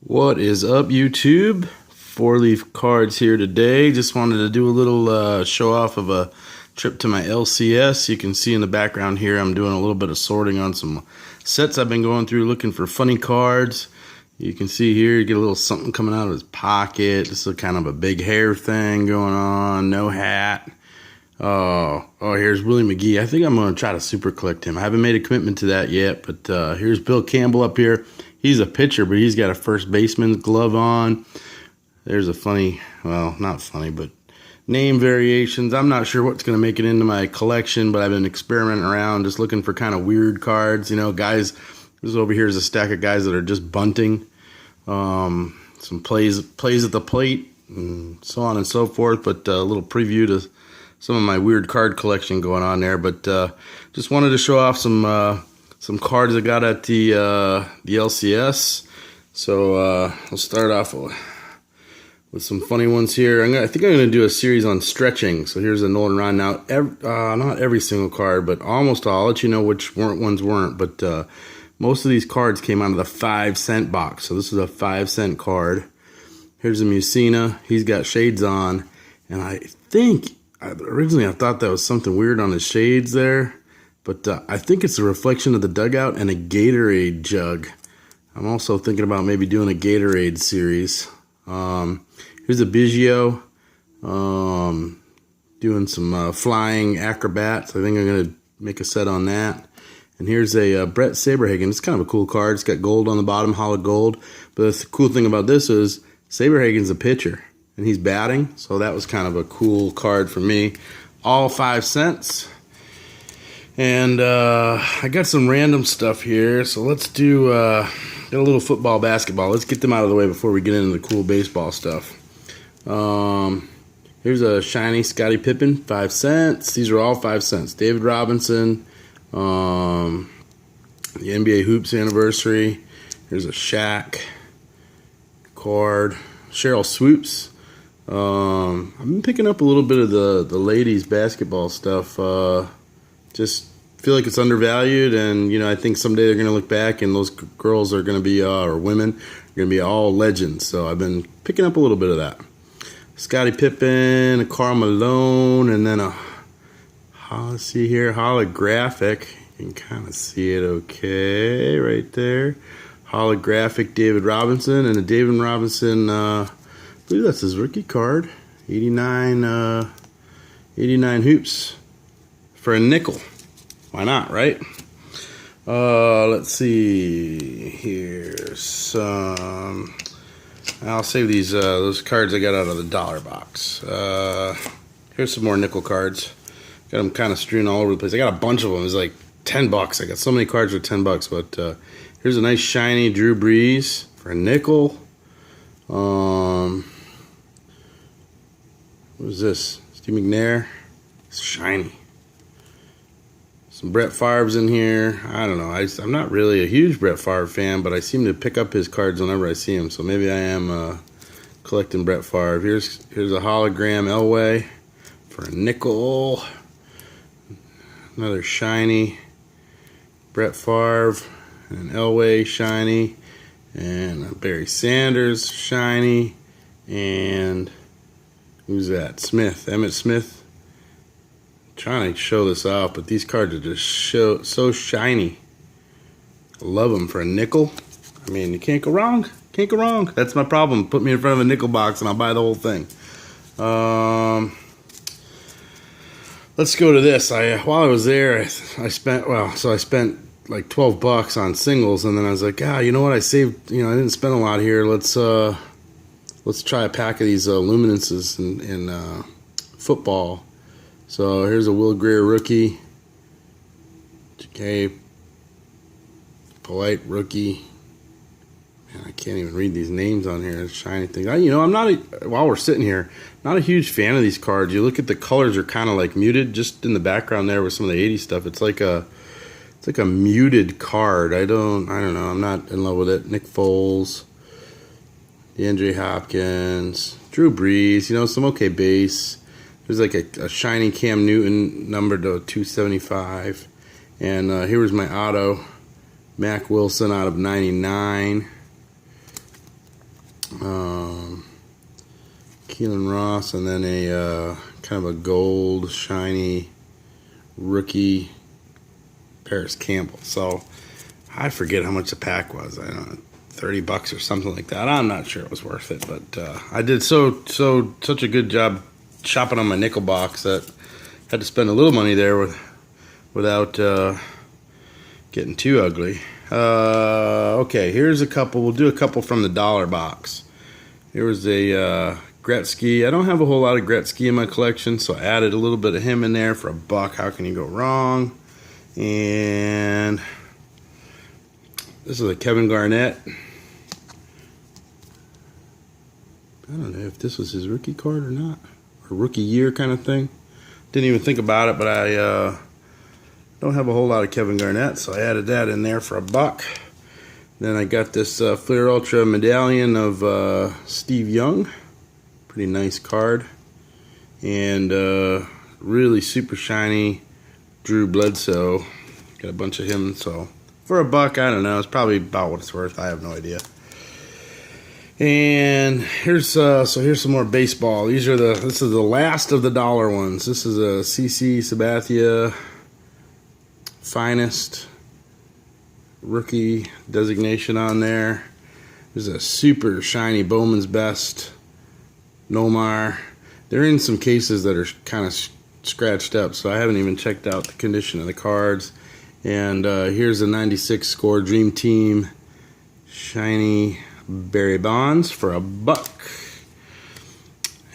What is up, YouTube? Four-leaf cards here today. Just wanted to do a little show off of a trip to my LCS. You can see in the background here I'm doing a little bit of sorting on some sets I've been going through, looking for funny cards. You can see here you get a little something coming out of his pocket. This is kind of a big hair thing going on. No hat. Oh, here's Willie McGee. I think I'm going to try to super collect him. I haven't made a commitment to that yet, but here's Bill Campbell up here. He's a pitcher, but he's got a first baseman's glove on. There's a funny, well, not funny, but name variations. I'm not sure what's going to make it into my collection, but I've been experimenting around, just looking for kind of weird cards. You know, guys, this over here is a stack of guys that are just bunting. Some plays at the plate, and so on and so forth. But a little preview to some of my weird card collection going on there. But just wanted to show off some cards I got at the LCS. So we'll start off with some funny ones here. I think I'm going to do a series on stretching. So here's a Nolan Ryan. Now, not every single card, but almost all. I'll let you know which ones weren't. But most of these cards came out of the 5-cent box. So this is a 5-cent card. Here's a Musina. He's got shades on. And I think, originally I thought that was something weird on his shades there. But I think it's a reflection of the dugout and a Gatorade jug. I'm also thinking about maybe doing a Gatorade series. Here's a Biggio doing some flying acrobats. I think I'm going to make a set on that. And here's a Brett Saberhagen. It's kind of a cool card. It's got gold on the bottom, hollow gold. But the cool thing about this is Saberhagen's a pitcher, and he's batting. So that was kind of a cool card for me. All 5 cents. And I got some random stuff here, so let's do got a little football, basketball. Let's get them out of the way before we get into the cool baseball stuff. Here's a shiny Scottie Pippen, 5 cents. These are all 5 cents. David Robinson, the NBA Hoops anniversary. Here's a Shaq card. Cheryl Swoops. I've been picking up a little bit of the ladies basketball stuff. Just feel like it's undervalued, and I think someday they're going to look back and those girls are going to be, or women, are going to be all legends. So I've been picking up a little bit of that. Scottie Pippen, a Karl Malone, and then let's see here, holographic. You can kind of see it okay right there. Holographic David Robinson, and a David Robinson, I believe that's his rookie card, 89 hoops. For a nickel. Why not, right? Let's see. Here's some. I'll save these those cards I got out of the dollar box. Here's some more nickel cards. Got them kind of strewn all over the place. I got a bunch of them. It's like $10. I got so many cards for $10. But here's a nice shiny Drew Brees for a nickel. What is this? Steve McNair. It's shiny. Some Brett Favre's in here. I don't know. I'm not really a huge Brett Favre fan, but I seem to pick up his cards whenever I see him. So maybe I am collecting Brett Favre. Here's a hologram Elway for a nickel. Another shiny Brett Favre and Elway shiny, and a Barry Sanders shiny, and who's that? Smith, Emmett Smith. Trying to show this off, but these cards are just so shiny. I love them for a nickel. I mean, you can't go wrong. Can't go wrong. That's my problem. Put me in front of a nickel box and I'll buy the whole thing. Let's go to this. While I was there, I spent like $12 on singles, and then I was like, you know what? I saved. I didn't spend a lot here. Let's try a pack of these luminuses in football. So here's a Will Greer rookie. Okay. Polite rookie. Man, I can't even read these names on here. It's shiny things. I'm not, while we're sitting here, not a huge fan of these cards. You look at the colors are kind of like muted, just in the background there with some of the 80s stuff. It's like a muted card. I don't know. I'm not in love with it. Nick Foles, DeAndre Hopkins, Drew Brees, some okay base. There's like a shiny Cam Newton numbered to 275. And here was my auto. Mac Wilson out of 99. Keelan Ross, and then a kind of a gold shiny rookie Paris Campbell. So I forget how much the pack was. I don't know, $30 or something like that. I'm not sure it was worth it, but I did such a good job shopping on my nickel box that I had to spend a little money there without getting too ugly. Okay, here's a couple. We'll do a couple from the dollar box. Here was a Gretzky. I don't have a whole lot of Gretzky in my collection, so I added a little bit of him in there for $1. How can you go wrong? And this is a Kevin Garnett. I don't know if this was his rookie card or not, or rookie year kind of thing. Didn't even think about it, but I don't have a whole lot of Kevin Garnett, so I added that in there for $1. Then I got this Fleer Ultra medallion of Steve Young. Pretty nice card. And really super shiny Drew Bledsoe. Got a bunch of him, so for $1, I don't know. It's probably about what it's worth. I have no idea. And here's some more baseball. This is the last of the dollar ones. This is a CC Sabathia Finest rookie designation on there. There's a super shiny Bowman's Best Nomar. They're in some cases that are kind of scratched up, so I haven't even checked out the condition of the cards. And here's a 96 score Dream Team shiny Barry Bonds for $1.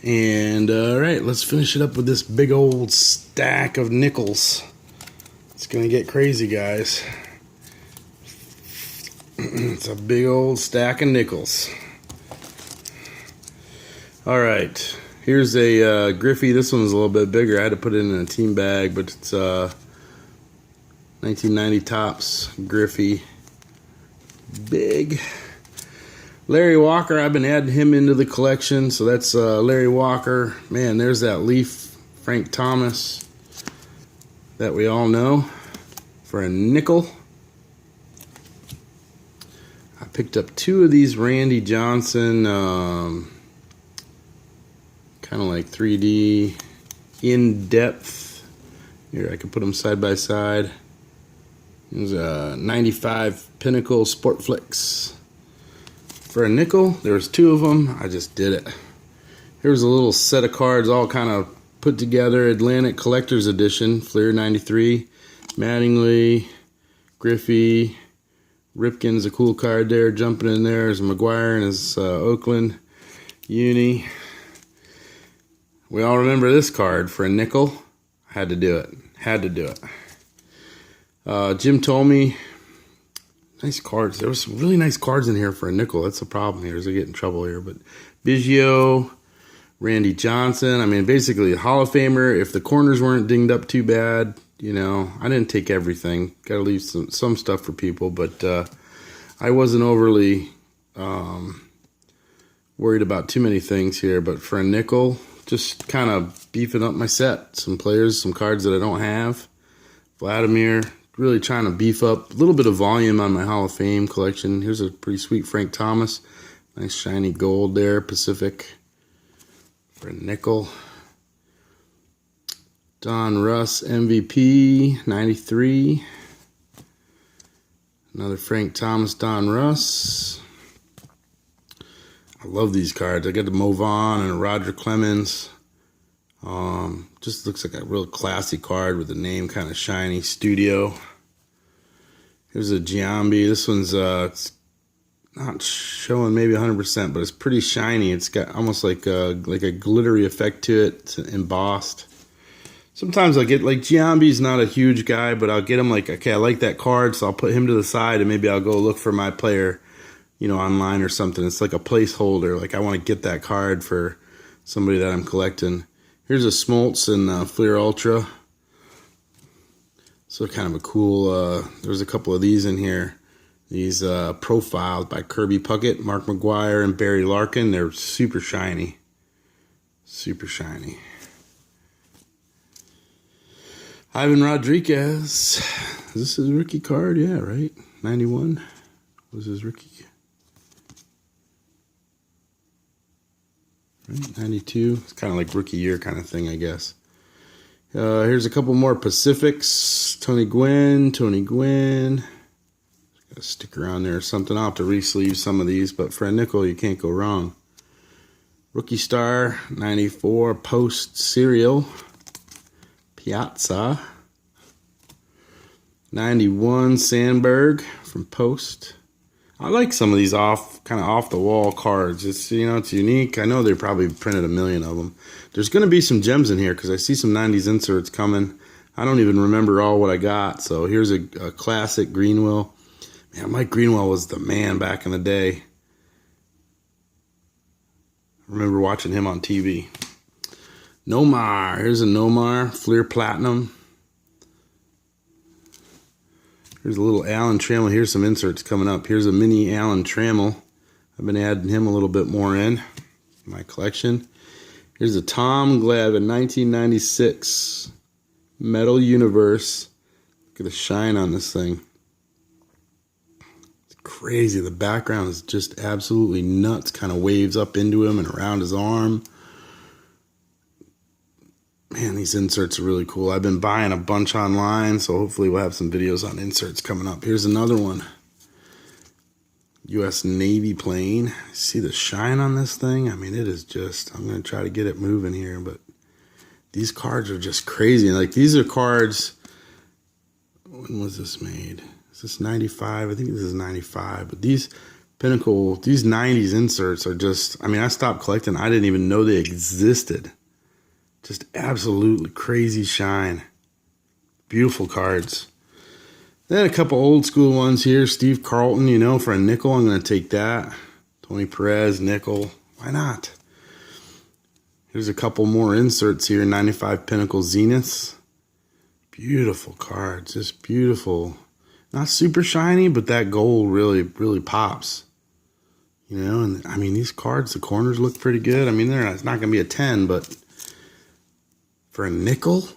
And alright, let's finish it up with this big old stack of nickels. It's gonna get crazy, guys. It's a big old stack of nickels. Alright, here's a Griffey. This one's a little bit bigger. I had to put it in a team bag, but it's 1990 Topps Griffey. Big. Larry Walker, I've been adding him into the collection, so that's Larry Walker. Man, there's that Leaf Frank Thomas that we all know for $0.05. I picked up 2 of these Randy Johnson, kind of like 3D in-depth. Here, I can put them side by side. There's a 95 Pinnacle Sport Flicks. For $0.05, there was 2 of them. I just did it. Here's a little set of cards all kind of put together. Atlantic Collector's Edition, Fleer 93, Mattingly, Griffey, Ripken's a cool card there. Jumping in there is McGuire and his Oakland uni. We all remember this card for $0.05. Had to do it. Had to do it. Jim Thome. Nice cards. There was some really nice cards in here for $0.05. That's the problem here, is I get in trouble here. But Biggio, Randy Johnson. I mean, basically a Hall of Famer. If the corners weren't dinged up too bad, you know, I didn't take everything. Got to leave some stuff for people. But I wasn't overly worried about too many things here. But for $0.05, just kind of beefing up my set. Some players, some cards that I don't have. Vladimir. Really trying to beef up a little bit of volume on my Hall of Fame collection. Here's a pretty sweet Frank Thomas. Nice shiny gold there, Pacific for $0.05. Don Russ MVP 93. Another Frank Thomas Don Russ. I love these cards. I got a Mo Vaughn and a Roger Clemens. Just looks like a real classy card with the name kind of shiny. Studio. Here's a Giambi. This one's it's not showing maybe 100%, but it's pretty shiny. It's got almost like a glittery effect to it. It's embossed. Sometimes I'll get, like, Giambi's not a huge guy, but I'll get him like, okay, I like that card, so I'll put him to the side, and maybe I'll go look for my player, you know, online or something. It's like a placeholder. Like, I want to get that card for somebody that I'm collecting. Here's a Smoltz and Fleer Ultra. So kind of a cool, there's a couple of these in here. These profiles by Kirby Puckett, Mark McGuire, and Barry Larkin. They're super shiny. Super shiny. Ivan Rodriguez. Is this his rookie card? Yeah, right? 91 was his rookie. Right? 92. It's kind of like rookie year kind of thing, I guess. Here's a couple more Pacifics. Tony Gwynn. Got a sticker on there or something. I'll have to re-sleeve some of these, but for a nickel, you can't go wrong. Rookie Star, 94. Post Serial. Piazza. 91. Sandberg from Post. I like some of these kind of off the wall cards. It's, you know, it's unique. I know they probably printed a million of them. There's going to be some gems in here because I see some 90s inserts coming. I don't even remember all what I got. So here's a classic Greenwell. Man, Mike Greenwell was the man back in the day. I remember watching him on TV. Nomar. Here's a Nomar Fleer Platinum. Here's a little Alan Trammell. Here's some inserts coming up. Here's a mini Alan Trammell. I've been adding him a little bit more in my collection. Here's a Tom Glavine 1996 Metal Universe. Look at the shine on this thing. It's crazy. The background is just absolutely nuts. Kind of waves up into him and around his arm. Man, these inserts are really cool. I've been buying a bunch online, so hopefully we'll have some videos on inserts coming up. Here's another one. U.S. Navy plane. See the shine on this thing? I mean, it is just, I'm going to try to get it moving here, but these cards are just crazy. Like, these are cards, when was this made? Is this 95? I think this is 95, but these Pinnacle, these 90s inserts are just, I mean, I stopped collecting. I didn't even know they existed. Just absolutely crazy shine. Beautiful cards. Then a couple old school ones here. Steve Carlton, you know, for a nickel, I'm going to take that. Tony Perez, nickel. Why not? Here's a couple more inserts here. 95 Pinnacle Zenith. Beautiful cards. Just beautiful. Not super shiny, but that gold really, really pops. You know, and I mean, these cards, the corners look pretty good. I mean, it's not going to be a 10, but for a nickel,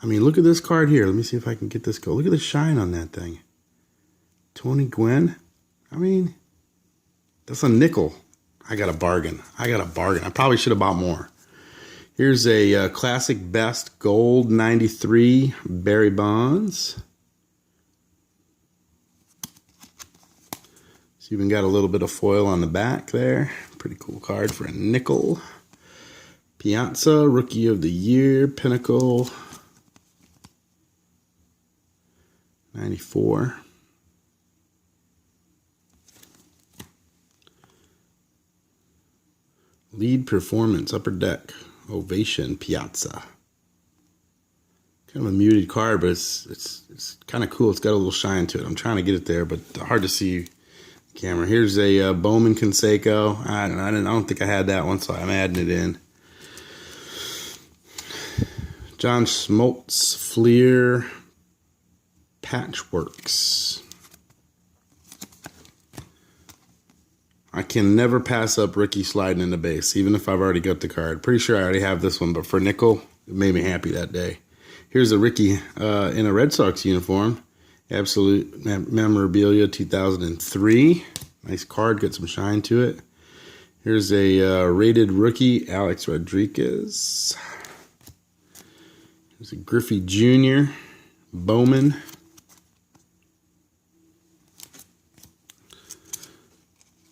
I mean, look at this card here. Let me see if I can get this go. Look at the shine on that thing. Tony Gwynn. I mean, that's a nickel. I got a bargain. I probably should have bought more. Here's a classic best gold 93 Barry Bonds. It's even got a little bit of foil on the back there. Pretty cool card for a nickel. Piazza, Rookie of the Year, Pinnacle, 94. Lead Performance, Upper Deck, Ovation, Piazza. Kind of a muted card, but it's kind of cool. It's got a little shine to it. I'm trying to get it there, but hard to see the camera. Here's a Bowman Canseco. I don't think I had that one, so I'm adding it in. John Smoltz Fleer Patchworks. I can never pass up Ricky sliding into base, even if I've already got the card. Pretty sure I already have this one, but for nickel, it made me happy that day. Here's a Ricky in a Red Sox uniform. Absolute memorabilia 2003. Nice card, got some shine to it. Here's a rated rookie, Alex Rodriguez. There's a Griffey Jr. Bowman.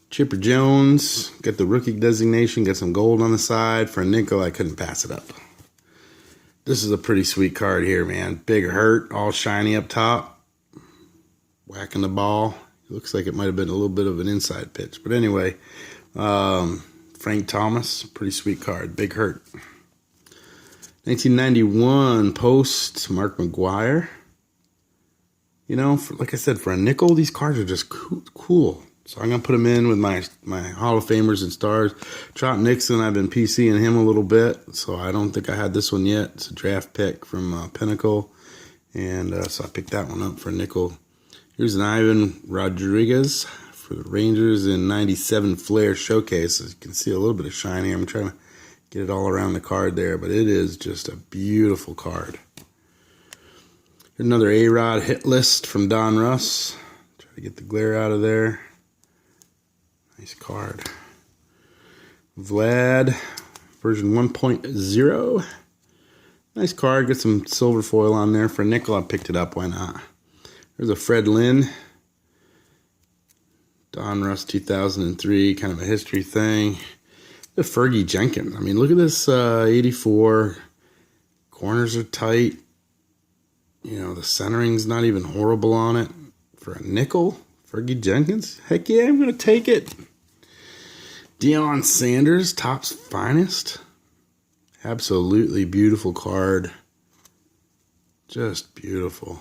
Chipper Jones. Got the rookie designation. Got some gold on the side. For a nickel, I couldn't pass it up. This is a pretty sweet card here, man. Big hurt. All shiny up top. Whacking the ball. It looks like it might have been a little bit of an inside pitch. But anyway, Frank Thomas. Pretty sweet card. Big hurt. 1991 Post, Mark McGuire. You know, like I said, for a nickel, these cards are just cool. So I'm going to put them in with my Hall of Famers and stars. Trot Nixon, I've been PCing him a little bit, so I don't think I had this one yet. It's a draft pick from Pinnacle, and so I picked that one up for a nickel. Here's an Ivan Rodriguez for the Rangers in 97 Flair Showcase. As you can see a little bit of shine here. I'm trying to get it all around the card there, but it is just a beautiful card. Here's another A-Rod hit list from Don Russ. Try to get the glare out of there. Nice card. Vlad version 1.0. Nice card. Got some silver foil on there. For a nickel, I picked it up. Why not? There's a Fred Lynn. Donruss 2003, kind of a history thing. The Fergie Jenkins. I mean, look at this 84. Corners are tight. You know, the centering's not even horrible on it. For a nickel, Fergie Jenkins. Heck yeah, I'm going to take it. Deion Sanders, Topps Finest. Absolutely beautiful card. Just beautiful.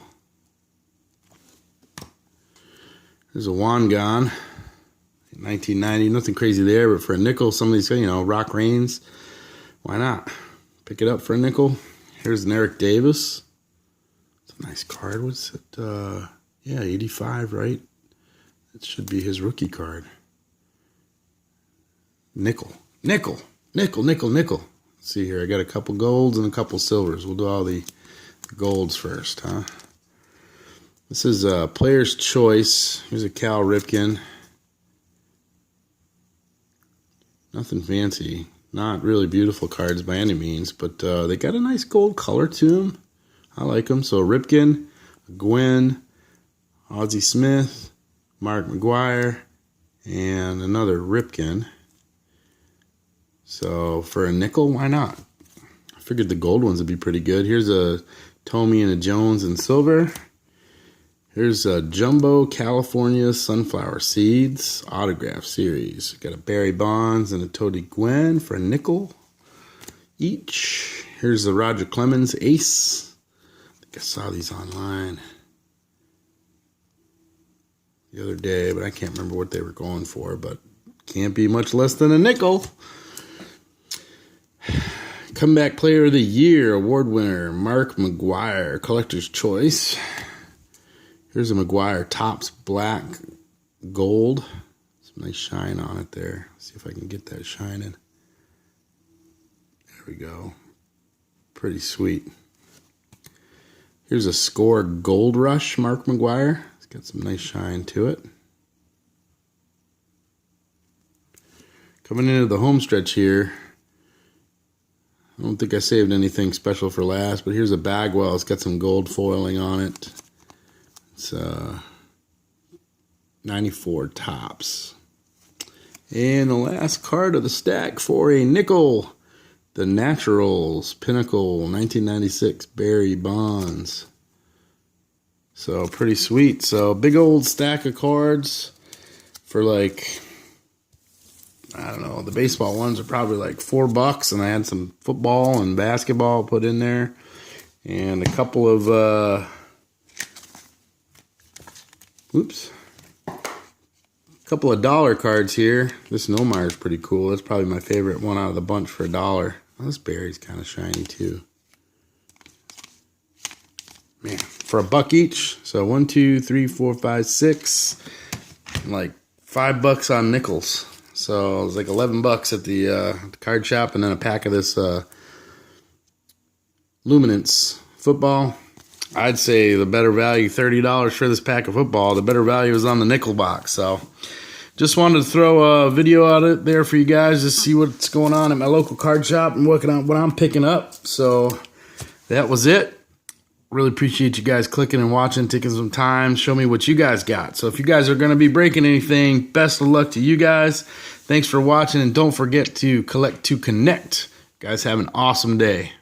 There's a Wangan, 1990. Nothing crazy there, but for a nickel, some of these, you know, Rock Reigns. Why not? Pick it up for a nickel. Here's an Eric Davis. It's a nice card. What's it? Yeah, 85, right? It should be his rookie card. Nickel. Nickel. Nickel, nickel, nickel. Let's see here. I got a couple golds and a couple silvers. We'll do all the golds first, huh? This is a Player's Choice. Here's a Cal Ripken. Nothing fancy. Not really beautiful cards by any means, but they got a nice gold color to them. I like them. So Ripken, Gwynn, Ozzie Smith, Mark McGwire, and another Ripken. So for a nickel, why not? I figured the gold ones would be pretty good. Here's a Tomey and a Jones in silver. Here's a Jumbo California Sunflower Seeds Autograph Series. Got a Barry Bonds and a Tody Gwynn for a nickel each. Here's the Roger Clemens Ace. I think I saw these online the other day, but I can't remember what they were going for, but can't be much less than a nickel. Comeback Player of the Year award winner, Mark McGwire, Collector's Choice. Here's a McGwire Topps Black Gold. Some nice shine on it there. Let's see if I can get that shining. There we go. Pretty sweet. Here's a Score Gold Rush, Mark McGwire. It's got some nice shine to it. Coming into the home stretch here. I don't think I saved anything special for last, but here's a Bagwell. It's got some gold foiling on it. It's 94 Topps. And the last card of the stack for a nickel. The Naturals Pinnacle 1996 Barry Bonds. So pretty sweet. So big old stack of cards for like, I don't know, the baseball ones are probably like $4, and I had some football and basketball put in there, and a couple of a couple of dollar cards here. This Nomar is pretty cool. That's probably my favorite one out of the bunch for $1. Oh, this Barry's kind of shiny too. Man, for $1 each. So 1, 2, 3, 4, 5, 6, like $5 on nickels. So it was like $11 at the card shop, and then a pack of this luminous football. I'd say the better value, $30 for this pack of football. The better value is on the nickel box. So just wanted to throw a video out there for you guys to see what's going on at my local card shop and what I'm picking up. So that was it. Really appreciate you guys clicking and watching, taking some time, show me what you guys got. So if you guys are going to be breaking anything, best of luck to you guys. Thanks for watching, and don't forget to collect to connect. Guys, have an awesome day.